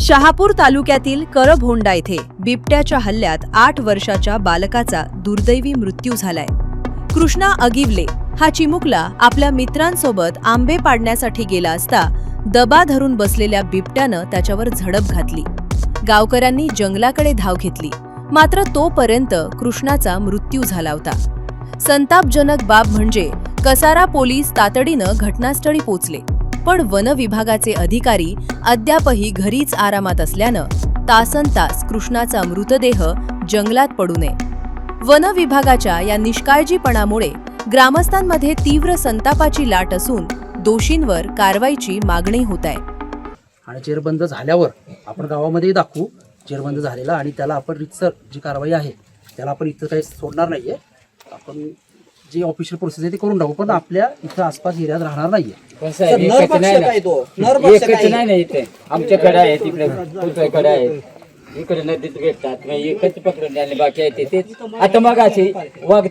शहापूर तालुक्यातील करभोंडा येथे बिबट्याच्या हल्ल्यात 8 वर्षाच्या बालकाचा दुर्दैवी मृत्यू झालाय। कृष्णा अगिवले हा चिमुकला आपल्या मित्रांसोबत आंबे पाडण्यासाठी गेला असता दबा धरून बसलेल्या बिबट्यानं त्याच्यावर झडप घातली। गावकऱ्यांनी जंगलाकडे धाव घेतली, मात्र तोपर्यंत कृष्णाचा मृत्यू झाला होता। संतापजनक बाब म्हणजे कसारा पोलीस तातडीनं घटनास्थळी पोहोचले, पण वन विभागाचे अधिकारी अद्यापही घरीच आरामात असल्यानं तासनतास कृष्णाचा मृतदेह जंगलात पडू नये। वन विभागाच्या या निष्काळजीपणामुळे ग्रामस्थांमध्ये तीव्र संतापाची लाट असून दोषींवर कारवाईची मागणी होत आहे। आणि जेरबंद झाल्यावर आपण गावामध्ये दाखवू जेरबंद झालेला, आणि त्याला आपण रितसर जी कारवाई आहे त्याला आपण इथं काही सोडणार नाहीये। आपण जी ऑफिशियल प्रोसेस आहे ती करून टाकू, पण आपल्या इथं आसपास एरियात राहणार नाहीये। नाही इथे आमच्याकडे आहे, तिकडे पुतळ्याकडे आहे, इकडे नदीत भेटतात, एकच पकडून आले, बाकी आहे तेच। आता मग असे वाघ